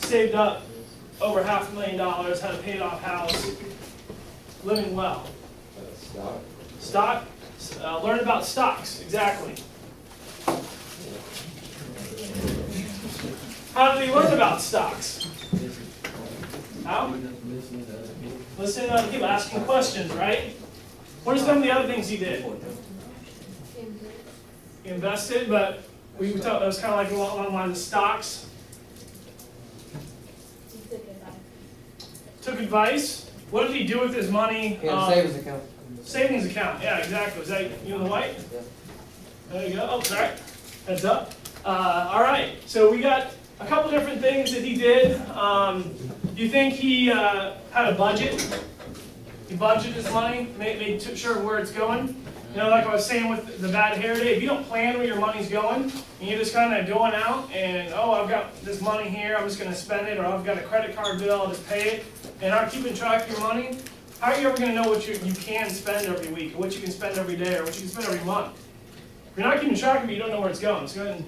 saved up over $500,000, had a paid off house, living well. Stock? Learn about stocks, exactly. How did he learn about stocks? How? Listening to other people, asking questions, right? What are some of the other things he did? He invested, but we thought that was kind of like along the lines of stocks. Took advice. What did he do with his money? He had a savings account. Savings account, yeah, exactly. Is that you in the white? Yeah. There you go. Oh, sorry. Heads up. All right. So we got a couple different things that he did. Do you think he had a budget? He budgeted his money, made sure where it's going. You know, like I was saying with the bad hair day, if you don't plan where your money's going, and you're just kind of going out and, oh, I've got this money here, I'm just going to spend it, or I've got a credit card bill, I'll just pay it, and aren't keeping track of your money, how are you ever going to know what you can spend every week, or what you can spend every day, or what you can spend every month? If you're not keeping track of it, you don't know where it's going. So go ahead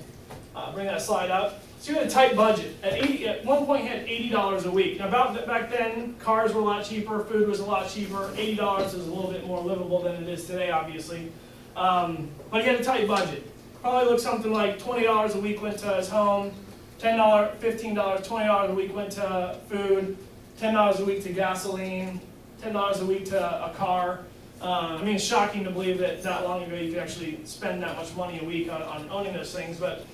and bring that slide up. So you had a tight budget. At one point, he had $80 a week. Now, back then, cars were a lot cheaper, food was a lot cheaper. $80 is a little bit more livable than it is today, obviously. But he had a tight budget. Probably looked something like $20 a week went to his home, $10, $15, $20 a week went to food, $10 a week to gasoline, $10 a week to a car. I mean, it's shocking to believe that long ago you could actually spend that much money a week on owning those things. But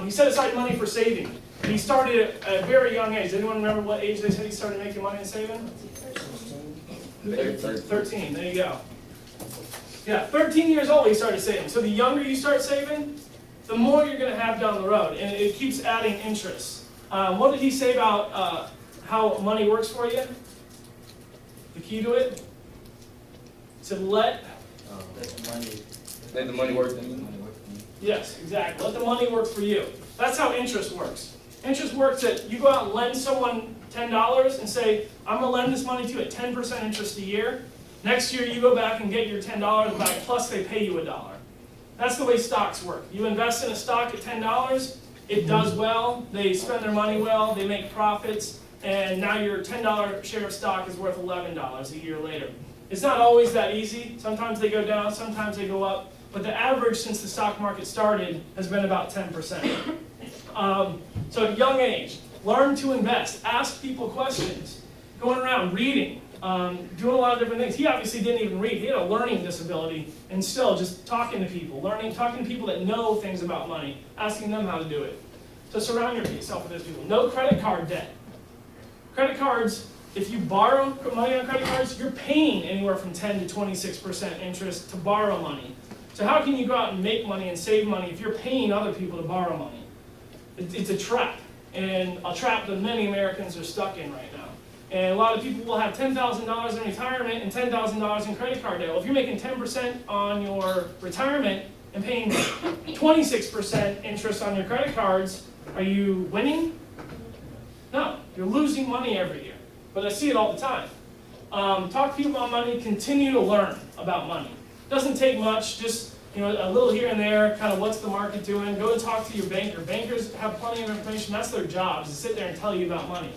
he set aside money for saving. He started at a very young age. Anyone remember what age they said he started making money and saving? 13. There you go. Yeah, 13 years old he started saving. So the younger you start saving, the more you're going to have down the road. And it keeps adding interest. What did he say about how money works for you? The key to it? He said let the money work. Yes, exactly. Let the money work for you. That's how interest works. Interest works that you go out and lend someone $10 and say, I'm going to lend this money to you at 10% interest a year. Next year you go back and get your $10 back, plus they pay you $1. That's the way stocks work. You invest in a stock at $10, it does well, they spend their money well, they make profits, and now your $10 share of stock is worth $11 a year later. It's not always that easy. Sometimes they go down, sometimes they go up. But the average since the stock market started has been about 10%. So at a young age, learn to invest. Ask people questions. Going around reading, doing a lot of different things. He obviously didn't even read. He had a learning disability, and still just talking to people, talking to people that know things about money, asking them how to do it. So surround yourself with those people. No credit card debt. Credit cards, if you borrow money on credit cards, you're paying anywhere from 10 to 26% interest to borrow money. So how can you go out and make money and save money if you're paying other people to borrow money? It's a trap, and a trap that many Americans are stuck in right now. And a lot of people will have $10,000 in retirement and $10,000 in credit card debt. Well, if you're making 10% on your retirement and paying 26% interest on your credit cards, are you winning? No, you're losing money every year. But I see it all the time. Talk to people about money, continue to learn about money. Doesn't take much, just a little here and there, kind of what's the market doing. Go and talk to your banker. Bankers have plenty of information. That's their job, is to sit there and tell you about money.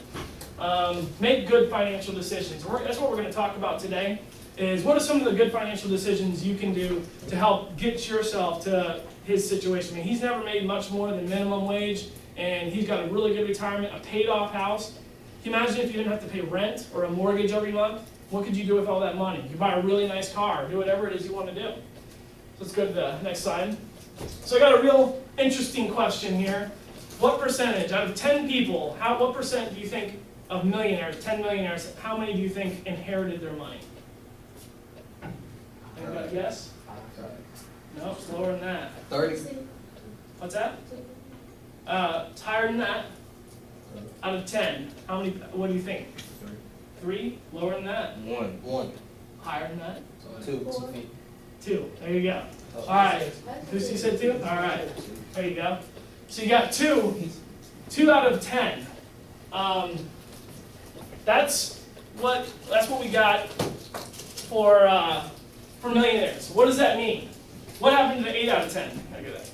Make good financial decisions. That's what we're going to talk about today, is what are some of the good financial decisions you can do to help get yourself to his situation. I mean, he's never made much more than minimum wage, and he's got a really good retirement, a paid-off house. Can you imagine if you didn't have to pay rent or a mortgage every month? What could you do with all that money? You could buy a really nice car, do whatever it is you want to do. So let's go to the next slide. So I got a real interesting question here. What percentage, out of 10 people, what percent do you think of millionaires, 10 millionaires, how many do you think inherited their money? Anyone got a guess? No, it's lower than that. 30. What's that? It's higher than that. Out of 10, how many, what do you think? 3? Lower than that? 1. Higher than that? 2. 2. There you go. All right. Lucy said 2? All right. There you go. So you got 2. 2 out of 10. That's what we got for millionaires. What does that mean? What happened to the 8 out of 10? Look at that.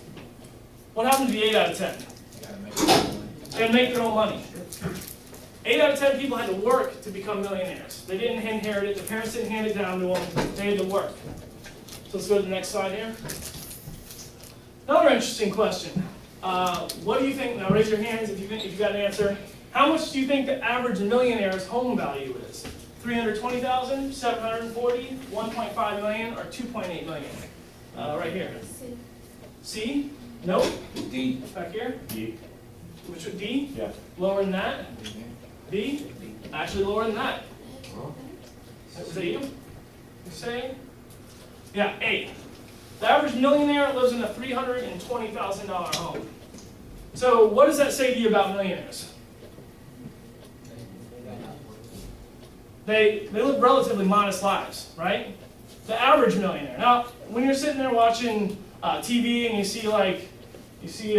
What happened to the 8 out of 10? and make their own money. 8 out of 10 people had to work to become millionaires. They didn't inherit it, the parents didn't hand it down to them, they had to work. So let's go to the next slide here. Another interesting question. What do you think, now raise your hands if you got an answer. How much do you think the average millionaire's home value is? 320,000, 740, 1.5 million, or 2.8 million? Right here. C? Nope. D. Back here? D. Which would D? Yeah. Lower than that? B? Actually lower than that. Was that you? You saying? Yeah, A. The average millionaire lives in a $320,000 home. So what does that say to you about millionaires? They live relatively modest lives, right? The average millionaire. Now, when you're sitting there watching TV and you see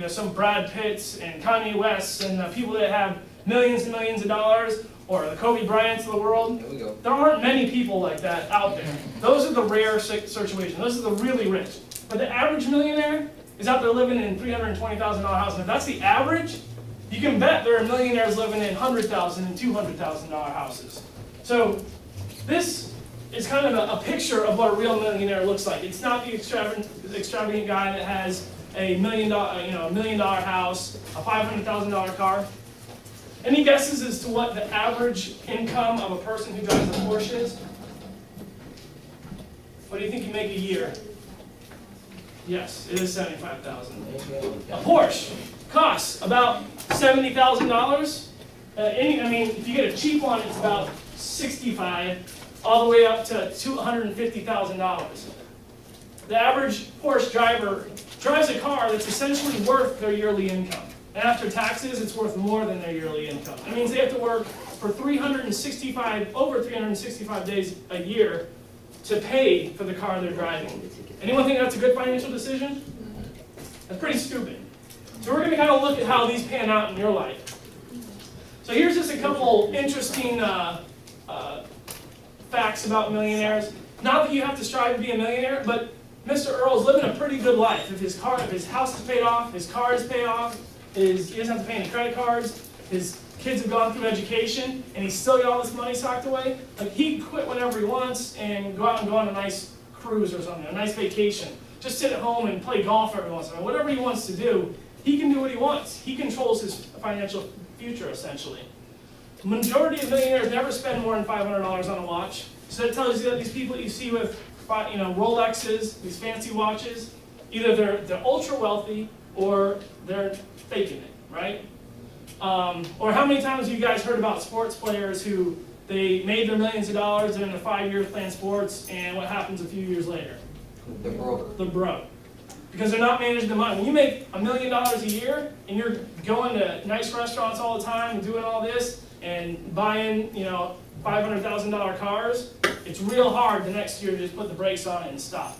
some Brad Pitts and Kanye Wests and people that have millions and millions of dollars, or the Kobe Bryants of the world, There we go. there aren't many people like that out there. Those are the rare situations. Those are the really rich. But the average millionaire is out there living in a $320,000 house. And if that's the average, you can bet there are millionaires living in $100,000 and $200,000 houses. So this is kind of a picture of what a real millionaire looks like. It's not the extravagant guy that has a $1 million house, a $500,000 car. Any guesses as to what the average income of a person who drives a Porsche is? What do you think you make a year? Yes, it is $75,000. A Porsche costs about $70,000. If you get a cheap one, it's about $65,000, all the way up to $250,000. The average Porsche driver drives a car that's essentially worth their yearly income. And after taxes, it's worth more than their yearly income. That means they have to work for over 365 days a year to pay for the car they're driving. Anyone think that's a good financial decision? That's pretty stupid. So we're going to kind of look at how these pan out in your life. So here's just a couple interesting facts about millionaires. Not that you have to strive to be a millionaire, but Mr. Earl's living a pretty good life. If his house is paid off, his car is paid off, he doesn't have to pay any credit cards, his kids have gone through education, and he's still got all this money socked away. Like, he can quit whenever he wants and go out and go on a nice cruise or something, a nice vacation. Just sit at home and play golf every once in a while. Whatever he wants to do, he can do what he wants. He controls his financial future, essentially. The majority of millionaires never spend more than $500 on a watch. So that tells you that these people you see with Rolexes, these fancy watches, either they're ultra wealthy or they're faking it, right? Or how many times have you guys heard about sports players who they made their millions of dollars, they're in the 5 years playing sports, and what happens a few years later? The broke. The broke. Because they're not managing the money. When you make $1 million a year and you're going to nice restaurants all the time and doing all this and buying, $500,000 cars, it's real hard the next year to just put the brakes on it and stop.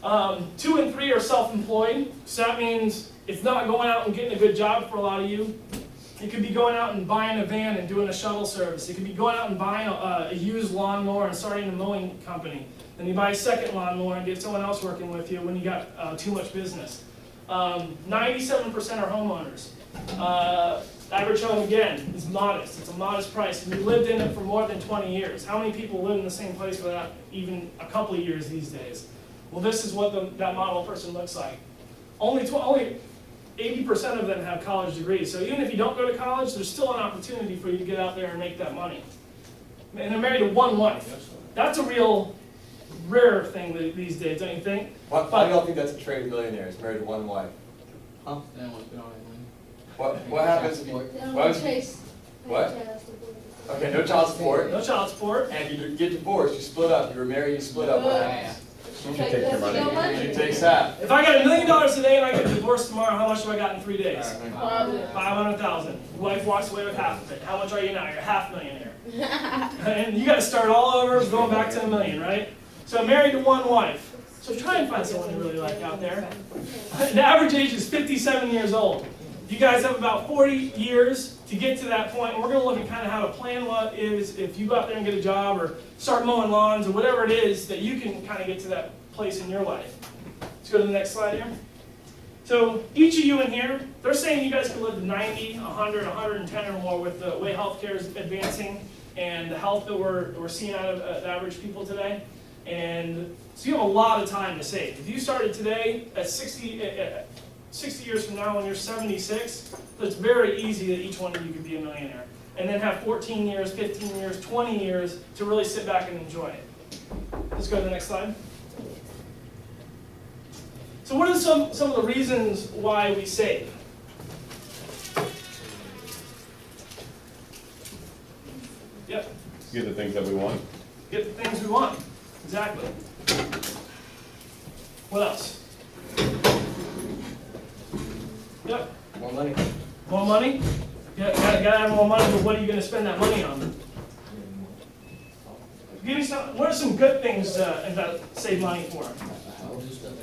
2 and 3 are self-employed, so that means it's not going out and getting a good job for a lot of you. It could be going out and buying a van and doing a shuttle service. It could be going out and buying a used lawnmower and starting a mowing company. Then you buy a second lawnmower and get someone else working with you when you got too much business. 97% are homeowners. Average home, again, is modest. It's a modest price. And you lived in it for more than 20 years. How many people live in the same place for that, even a couple of years these days? Well, this is what that model person looks like. Only 80% of them have college degrees. So even if you don't go to college, there's still an opportunity for you to get out there and make that money. And they're married to one wife. That's a real rare thing these days, don't you think? Why do y'all think that's a trait of millionaires, married to one wife? Huh? What happens if you... What? Okay, no child support. No child support. And if you get divorced, you split up. You were married, you split up. What happens? You can take your money. She takes half. If I got $1 million today and I get divorced tomorrow, how much do I got in 3 days? Alright. 500,000. Wife walks away with half of it. How much are you now? You're half millionaire. And you got to start all over, going back to $1 million, right? So married to one wife. So try and find someone you really like out there. The average age is 57 years old. You guys have about 40 years to get to that point. And we're going to look at kind of how to plan what is if you go out there and get a job or start mowing lawns or whatever it is that you can kind of get to that place in your life. Let's go to the next slide here. So each of you in here, they're saying you guys can live to 90, 100, 110 or more with the way healthcare is advancing and the health that we're seeing out of the average people today. And so you have a lot of time to save. If you started today at 60 years from now when you're 76, it's very easy that each one of you could be a millionaire. And then have 14 years, 15 years, 20 years to really sit back and enjoy it. Let's go to the next slide. So what are some of the reasons why we save? Yep. Get the things that we want. Get the things we want. Exactly. What else? Yep. More money. More money? Yeah, gotta have more money, but what are you gonna spend that money on? Give me some. What are some good things to save money for?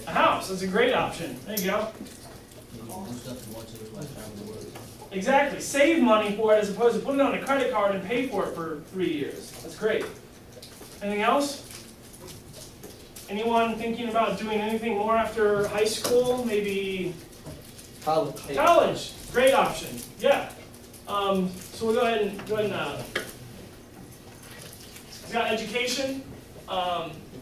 A house. That's a great option. There you go. Exactly. Save money for it as opposed to put it on a credit card and pay for it for 3 years. That's great. Anything else? Anyone thinking about doing anything more after high school? Maybe College. college. Great option. Yeah. So we'll go ahead and we've got education.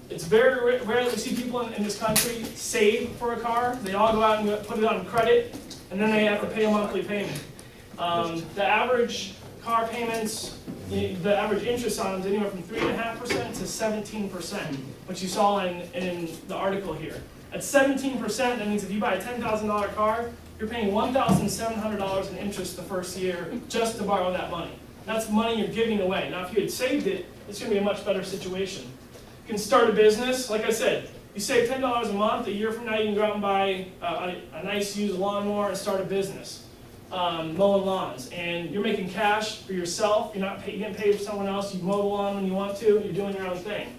It's very rare that we see people in this country save for a car. They all go out and put it on credit, and then they have to pay a monthly payment. The average car payments, the average interest on them is anywhere from 3.5% to 17%, which you saw in the article here. At 17%, that means if you buy a $10,000 car, you're paying $1,700 in interest the first year just to borrow that money. That's money you're giving away. Now, if you had saved it, it's going to be a much better situation. You can start a business. Like I said, you save $10 a month. A year from now, you can go out and buy a nice used lawnmower and start a business, mowing lawns. And you're making cash for yourself. You're not getting paid for someone else. You mow the lawn when you want to. You're doing your own thing.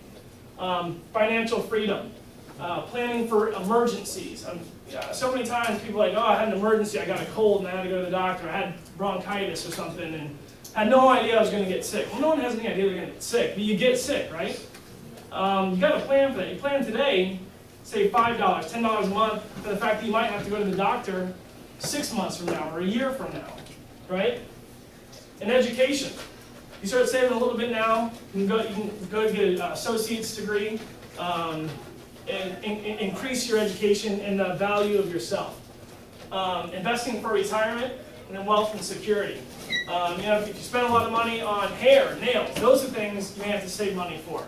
Financial freedom. Planning for emergencies. So many times people are like, oh, I had an emergency. I got a cold and I had to go to the doctor. I had bronchitis or something and had no idea I was going to get sick. Well, no one has any idea they're going to get sick, but you get sick, right? You got to plan for that. You plan today, save $5, $10 a month for the fact that you might have to go to the doctor 6 months from now or a year from now, right? And education. You start saving a little bit now. You can go get an associate's degree and increase your education and the value of yourself. Investing for retirement and then wealth and security. If you spend a lot of money on hair, nails, those are things you may have to save money for.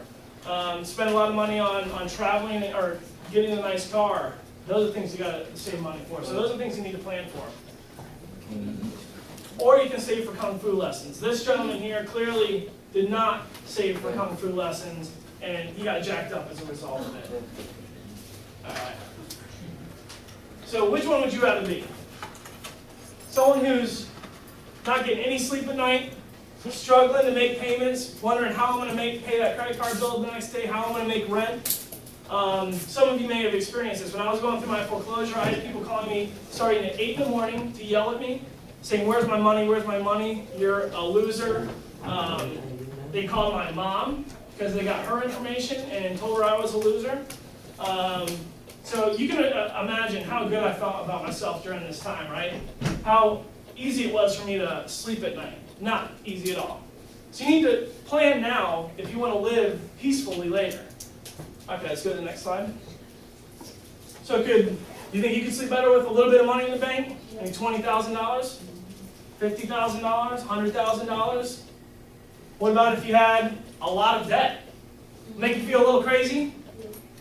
Spend a lot of money on traveling or getting a nice car. Those are things you got to save money for. So those are things you need to plan for. Or you can save for Kung Fu lessons. This gentleman here clearly did not save for Kung Fu lessons, and he got jacked up as a result of it. All right. So which one would you rather be? Someone who's not getting any sleep at night, struggling to make payments, wondering how I'm going to pay that credit card bill the next day, how I'm going to make rent. Some of you may have experienced this. When I was going through my foreclosure, I had people calling me starting at 8 in the morning to yell at me, saying, where's my money, where's my money, you're a loser. They called my mom because they got her information and told her I was a loser. So you can imagine how good I felt about myself during this time, right? How easy it was for me to sleep at night. Not easy at all. So you need to plan now if you want to live peacefully later. Okay, let's go to the next slide. So do you think you could sleep better with a little bit of money in the bank? Maybe $20,000? $50,000? $100,000? What about if you had a lot of debt? Make you feel a little crazy?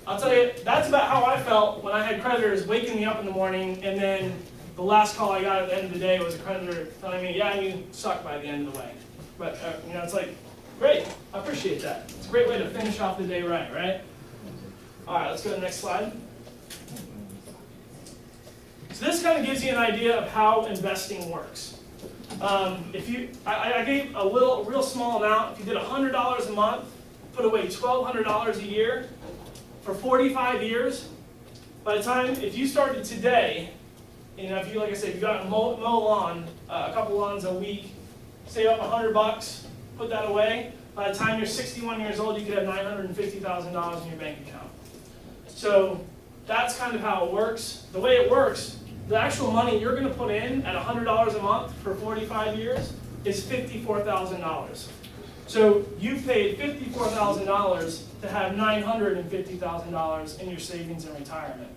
I'll tell you, that's about how I felt when I had creditors waking me up in the morning, and then the last call I got at the end of the day was a creditor telling me, yeah, you suck by the end of the way. But, it's like, great, I appreciate that. It's a great way to finish off the day right? All right, let's go to the next slide. So this kind of gives you an idea of how investing works. I gave a real small amount. If you did $100 a month, put away $1,200 a year for 45 years, by the time, if you started today, if you, like I said, if you got to mow lawn, a couple lawns a week, save up $100, put that away, by the time you're 61 years old, you could have $950,000 in your bank account. So that's kind of how it works. The way it works the actual money you're gonna put in at $100 a month for 45 years is $54,000. So you've paid $54,000 to have $950,000 in your savings and retirement.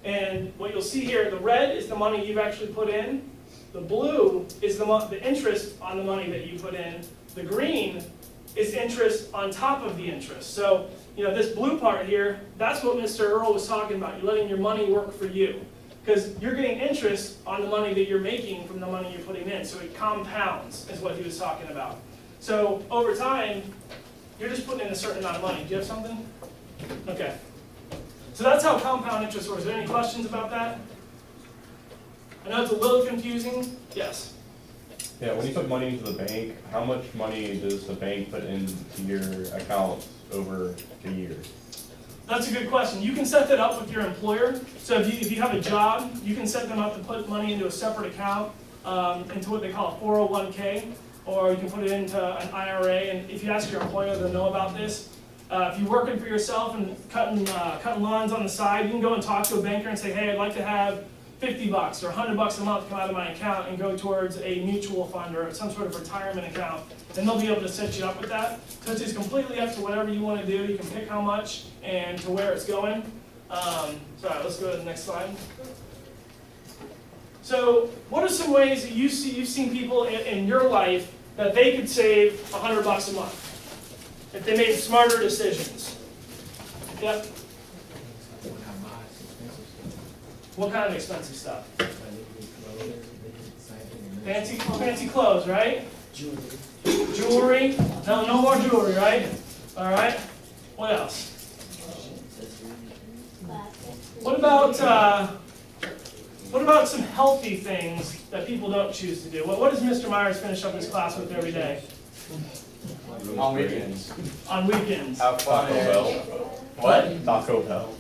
And what you'll see here, the red is the money you've actually put in. The blue is the interest on the money that you put in. The green is interest on top of the interest. So, this blue part here, that's what Mr. Earl was talking about. You're letting your money work for you. Because you're getting interest on the money that you're making from the money you're putting in. So it compounds, is what he was talking about. So over time, you're just putting in a certain amount of money. Do you have something? Okay. So that's how compound interest works. Are there any questions about that? I know it's a little confusing. Yes? Yeah, when you put money into the bank, how much money does the bank put into your account over the year? That's a good question. You can set that up with your employer. So if you have a job, you can set them up to put money into a separate account, into what they call a 401k, or you can put it into an IRA. And if you ask your employer, they'll know about this. If you're working for yourself and cutting lawns on the side, you can go and talk to a banker and say, hey, I'd like to have $50 or $100 a month come out of my account and go towards a mutual fund or some sort of retirement account, and they'll be able to set you up with that. So it's just completely up to whatever you want to do. You can pick how much and to where it's going. Let's go to the next slide. So what are some ways that you've seen people in your life that they could save $100 a month if they made smarter decisions? Yep. What kind of expensive stuff? Fancy clothes, right? Jewelry. No more jewelry, right? All right. What else? What about some healthy things that people don't choose to do? What does Mr. Myers finish up his class with every day? On weekends. On weekends. Have fun. Taco Bell. What? Taco Bell.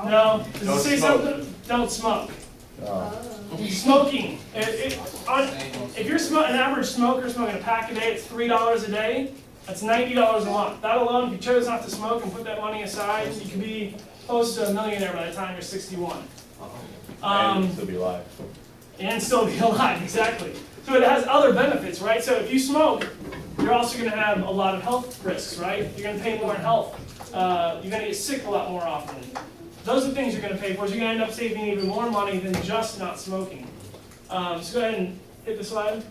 No. Does Don't it say smoke. something? Don't smoke. Oh. Smoking. If you're an average smoker smoking a pack a day, it's $3 a day. That's $90 a month. That alone, if you chose not to smoke and put that money aside, you could be close to a millionaire by the time you're 61. And still be alive. And still be alive, exactly. So it has other benefits, right? So if you smoke, you're also going to have a lot of health risks, right? You're going to pay more in health. You're going to get sick a lot more often. Those are things you're going to pay for. So you're going to end up saving even more money than just not smoking. So go ahead and hit the slide.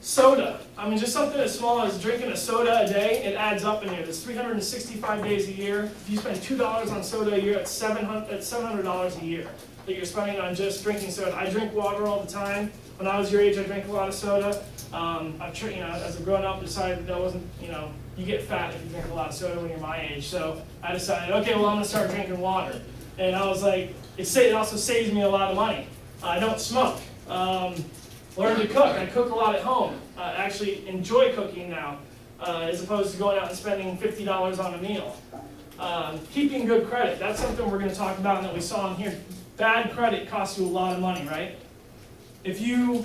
Soda. Just something as small as drinking a soda a day, it adds up in here. There's 365 days a year. If you spend $2 on soda a year, that's $700 a year that you're spending on just drinking soda. I drink water all the time. When I was your age, I drank a lot of soda. As a grown up, decided that wasn't, you get fat if you drink a lot of soda when you're my age. So I decided, okay, well, I'm going to start drinking water. And I was like, it also saves me a lot of money. I don't smoke. Learn to cook. I cook a lot at home. I actually enjoy cooking now, as opposed to going out and spending $50 on a meal. Keeping good credit. That's something we're going to talk about and that we saw in here. Bad credit costs you a lot of money, right? If you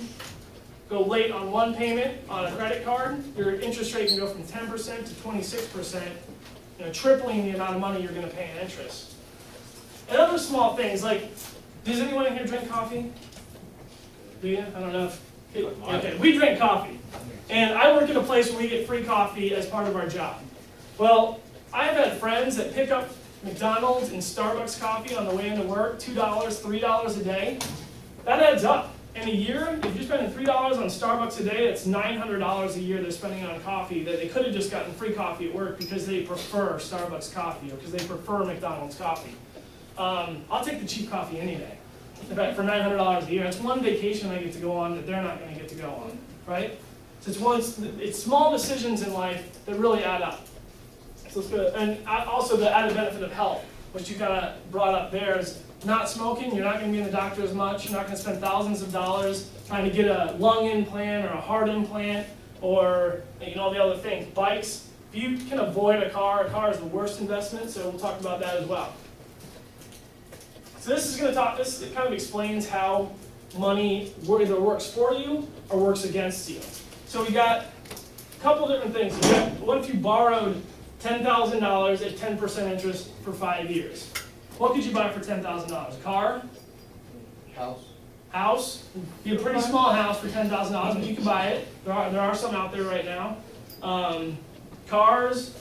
go late on one payment on a credit card, your interest rate can go from 10% to 26%, tripling the amount of money you're going to pay in interest. And other small things, like, does anyone in here drink coffee? Do you? I don't know if... Okay, we drink coffee. And I work at a place where we get free coffee as part of our job. Well, I've had friends that pick up McDonald's and Starbucks coffee on the way into work, $2, $3 a day. That adds up. In a year, if you're spending $3 on Starbucks a day, that's $900 a year they're spending on coffee that they could have just gotten free coffee at work because they prefer Starbucks coffee or because they prefer McDonald's coffee. I'll take the cheap coffee any day. In fact, for $900 a year, it's one vacation I get to go on that they're not going to get to go on, right? So it's small decisions in life that really add up. So let's go, and also the added benefit of health, which you kind of brought up there, is not smoking. You're not going to be in the doctor as much. You're not going to spend thousands of dollars trying to get a lung implant or a heart implant or all the other things. Bikes. If you can avoid a car is the worst investment. So we'll talk about that as well. So this kind of explains how money either works for you or works against you. So we got a couple different things. What if you borrowed $10,000 at 10% interest for 5 years? What could you buy for $10,000? A car? House. House, be a pretty small house for $10,000, but you can buy it. There are some out there right now. Cars,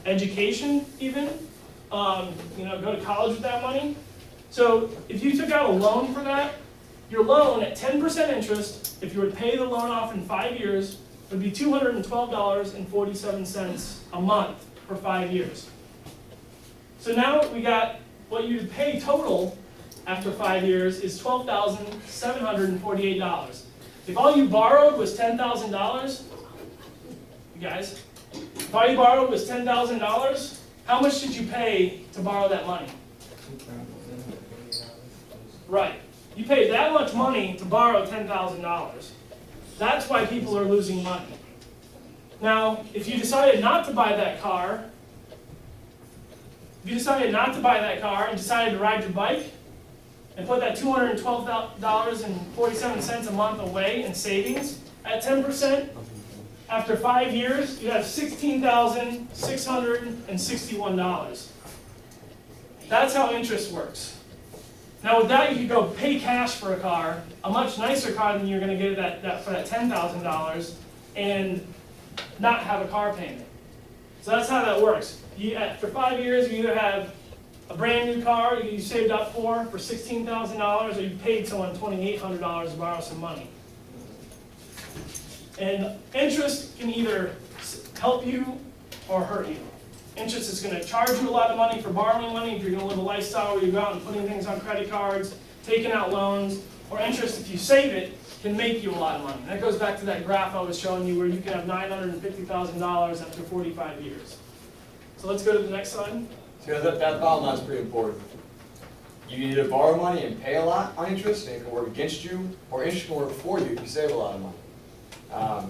education even. Go to college with that money. So if you took out a loan for that, your loan at 10% interest, if you were to pay the loan off in 5 years, would be $212.47 a month for 5 years. So now we got what you'd pay total after 5 years is $12,748. If all you borrowed was $10,000, you guys, if all you borrowed was $10,000, how much did you pay to borrow that money? Right. You paid that much money to borrow $10,000. That's why people are losing money. Now, if you decided not to buy that car, and decided to ride your bike, and put that $212.47 a month away in savings at 10%, after 5 years, you have $16,661. That's how interest works. Now with that, you could go pay cash for a car, a much nicer car than you're going to get for that $10,000, and not have a car payment. So that's how that works. After 5 years, you either have a brand new car you saved up for $16,000, or you paid someone $2,800 to borrow some money. And interest can either help you or hurt you. Interest is going to charge you a lot of money for borrowing money if you're going to live a lifestyle where you go out and putting things on credit cards, taking out loans, or interest, if you save it, can make you a lot of money. And that goes back to that graph I was showing you where you can have $950,000 after 45 years. So let's go to the next slide. So that bottom line is pretty important. You can either borrow money and pay a lot on interest, and it can work against you, or interest can work for you if you save a lot of money.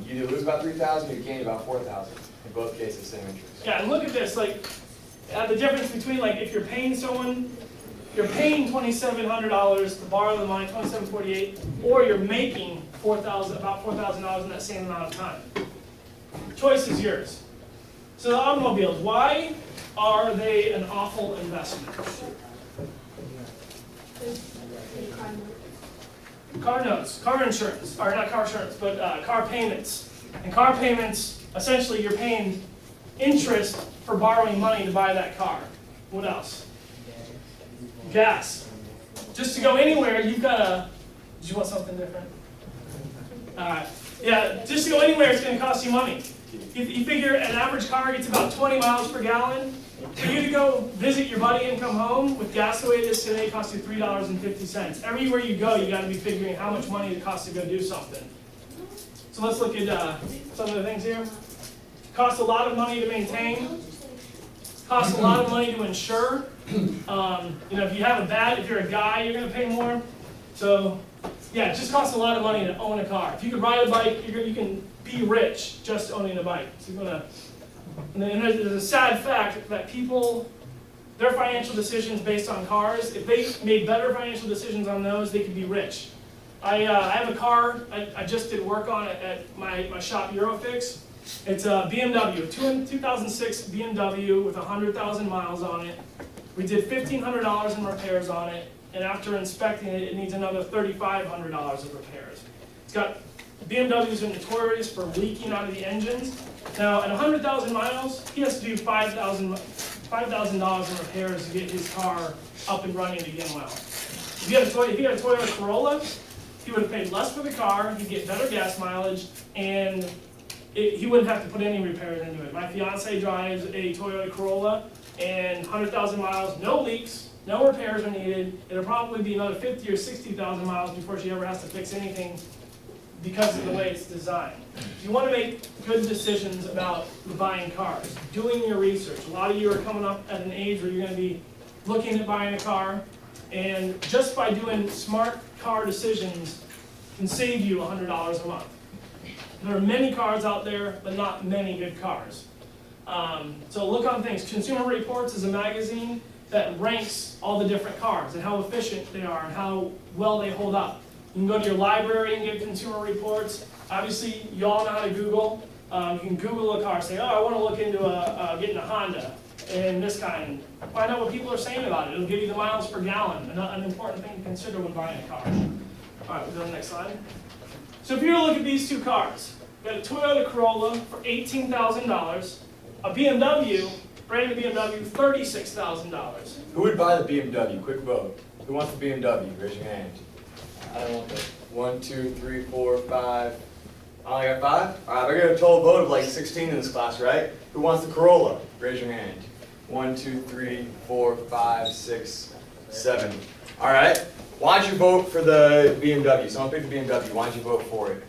You either lose about $3,000, you gain about $4,000. In both cases, same interest. Yeah, and look at this, the difference between, if you're paying someone, you're paying $2,700 to borrow the money, $2,748, or you're making about $4,000 in that same amount of time. The choice is yours. So the automobiles, why are they an awful investment? Car notes, car insurance, or not car insurance, but car payments. And car payments, essentially you're paying interest for borrowing money to buy that car. What else? Gas. Just to go anywhere, you've got to, did you want something different? Yeah, just to go anywhere, it's going to cost you money. You figure an average car gets about 20 miles per gallon. For you to go visit your buddy and come home with gas the way it is today, it costs you $3.50. Everywhere you go, you got to be figuring how much money it costs to go do something. So let's look at some of the things here. Costs a lot of money to maintain. Costs a lot of money to insure. If you're a guy, you're going to pay more. So, yeah, it just costs a lot of money to own a car. If you could ride a bike, you can be rich just owning a bike. So and then there's a sad fact that people, their financial decisions based on cars, if they made better financial decisions on those, they could be rich. I have a car I just did work on at my shop Eurofix. It's a BMW, 2006 BMW with 100,000 miles on it. We did $1,500 in repairs on it, and after inspecting it, it needs another $3,500 of repairs. BMWs are notorious for leaking out of the engines. Now, at 100,000 miles, he has to do $5,000 in repairs to get his car up and running again well. If he had a Toyota Corolla, he would have paid less for the car, he'd get better gas mileage, and he wouldn't have to put any repairs into it. My fiance drives a Toyota Corolla, and 100,000 miles, no leaks, no repairs are needed. It'll probably be another 50 or 60,000 miles before she ever has to fix anything because of the way it's designed. If you want to make good decisions about buying cars, doing your research. A lot of you are coming up at an age where you're going to be looking at buying a car, and just by doing smart car decisions can save you $100 a month. There are many cars out there, but not many good cars. So look on things. Consumer Reports is a magazine that ranks all the different cars and how efficient they are and how well they hold up. You can go to your library and get Consumer Reports. Obviously, you all know how to Google. You can Google a car, say, oh, I want to look into getting a Honda. in this kind. Find out what people are saying about it. It'll give you the miles per gallon, an important thing to consider when buying a car. All right, we'll go to the next slide. So if you were to look at these two cars, we got a Toyota Corolla for $18,000, a BMW, brand new BMW, $36,000. Who would buy the BMW? Quick vote. Who wants the BMW? Raise your hand. I don't want that. 1, 2, 3, 4, 5. I only got 5? All right, I got a total vote of like 16 in this class, right? Who wants the Corolla? Raise your hand. 1, 2, 3, 4, 5, 6, 7. All right. Why'd you vote for the BMW? Someone picked the BMW. Why'd you vote for it?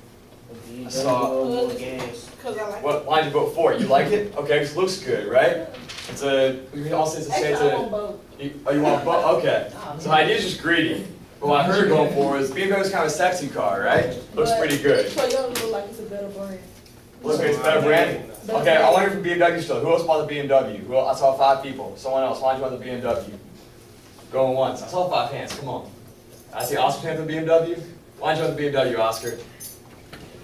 I saw. Because I like What? Why'd you vote for it? You like it? Okay, 'cause it looks good, right? It's a. We can also say it's I a. want both. You want both? Okay. So the idea's just greedy. But what I heard going for is BMW is kind of a sexy car, right? Looks But pretty good. Toyota look like it's a better brand. Looks like it's a better brand. Okay, I want to hear from BMW still. Who else bought the BMW? Who else? I saw 5 people. Someone else. Why'd you want the BMW? Going once. I saw 5 hands. Come on. I see Oscar hand for the BMW. Why'd you want the BMW, Oscar?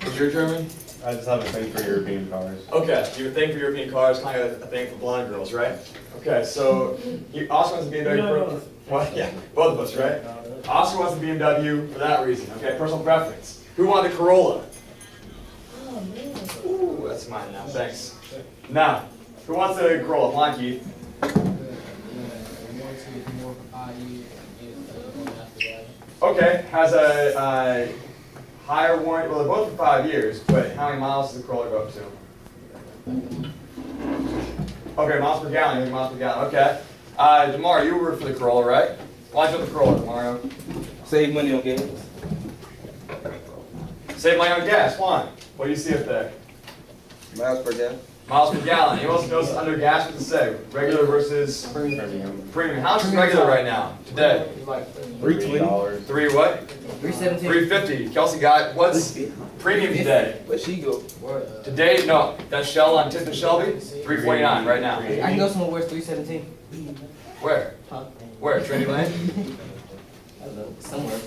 Was your German? I just have a thing for European cars. Okay, you have a thing for European cars, kind of a thing for blonde girls, right? Okay, so Oscar wants the BMW. No. What? Yeah, both of us, right? Oscar wants the BMW for that reason. Okay, personal preference. Who wanted the Corolla? Oh, man. Ooh, that's mine now. Thanks. Now, who wants the Corolla? Come on, Keith. Okay, has a higher warranty. Well, they're both for 5 years, but how many miles does the Corolla go up to? Okay, miles per gallon. You think miles per gallon? Okay. Demar, you were for the Corolla, right? Why'd you want the Corolla, Demario? Save money on gas. Save money on gas. Why? What do you see up there? Miles per gallon. Miles per gallon. Anyone else knows under gas what to say? Regular versus Premium. premium. How much is regular right now? Today? $3. 3 what? 317. 350. Kelsey got what's premium today? Where'd she go? Today, no. That's Shell on Tip and Shelby. 349 right now. I can go somewhere where it's 317. Where? Huh? Where? Trinity Lane? I don't know. Somewhere.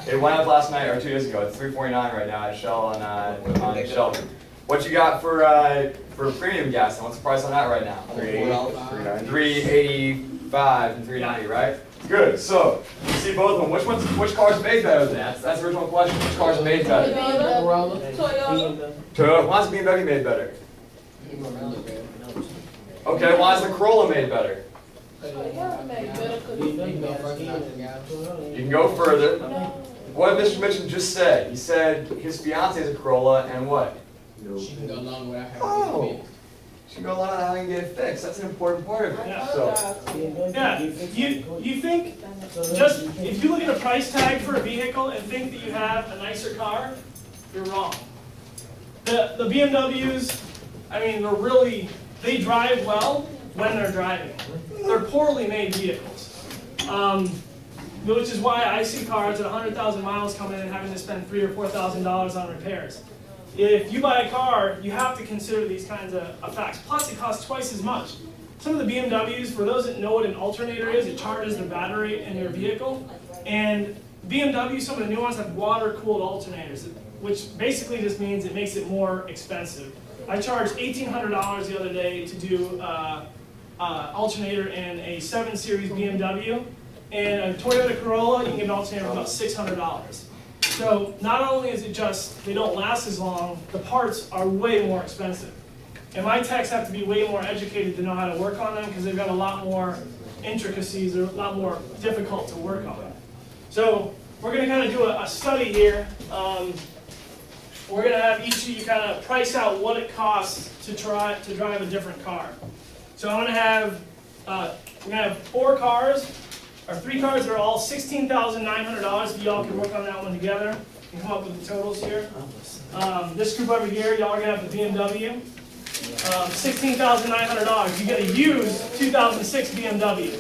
It went up last night or 2 days ago. It's 349 right now at Shell on Shelby. What you got for premium gas? And what's the price on that right now? $3.80, $3.90. 385 and 390, right? Good. So you see both of them. Which car's made better than that? That's the original question. Which car's made better? Toyota. Toyota. Why's the BMW made better? Okay. Why's the Corolla made better? Toyota made better 'cause You can go further. no. What did Mr. Mitchell just say? He said his fiance has a Corolla and what? She can go along without having Oh. to get She can go a lot of having to get it fixed. That's an important part of it. Yeah. So. Yeah, you think, just, if you look at a price tag for a vehicle and think that you have a nicer car, you're wrong. The BMWs, I mean, they drive well when they're driving. They're poorly made vehicles. Which is why I see cars at 100,000 miles coming in and having to spend $3,000 or $4,000 on repairs. If you buy a car, you have to consider these kinds of facts. Plus, it costs twice as much. Some of the BMWs, for those that know what an alternator is, it charges the battery in your vehicle. And BMW, some of the new ones have water-cooled alternators, which basically just means it makes it more expensive. I charged $1,800 the other day to do alternator in a 7 Series BMW. And a Toyota Corolla, you can get an alternator for about $600. So not only is it just they don't last as long, the parts are way more expensive. And my techs have to be way more educated to know how to work on them because they've got a lot more intricacies, they're a lot more difficult to work on. So we're going to kind of do a study here. We're going to have each of you kind of price out what it costs to drive a different car. So I'm going to have we're going to have 4 cars. Our 3 cars are all $16,900. If y'all can work on that one together and come up with the totals here. This group over here, y'all are gonna have the BMW. $16,900. You get a used 2006 BMW.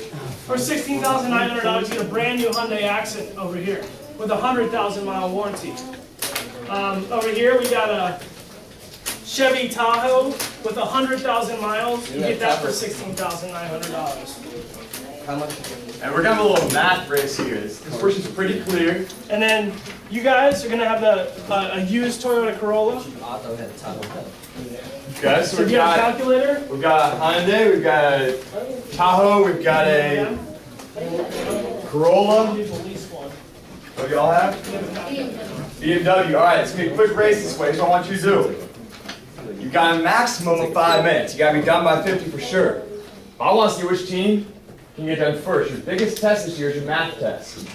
For $16,900, you get a brand new Hyundai Accent over here with a 100,000 mile warranty. Over here, we got a Chevy Tahoe with 100,000 miles. You get that for $16,900. How much? And we're gonna have a little math race here. This question's pretty clear. And then you guys are gonna have a used Toyota Corolla. I thought we had a top. Okay, so So if you have a calculator, we've got a Hyundai, we've got a Tahoe, we've got a Corolla. here's the lease one. What do y'all have? BMW. All right, it's gonna be a quick race this way. Here's what I want you to do. You got a maximum of 5 minutes. You gotta be done by 50 for sure. I want to see which team can get done first. Your biggest test this year is your math test.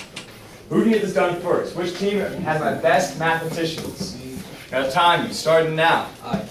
Who can get this done first? Which team has my best mathematicians? Got time you starting now. Alright.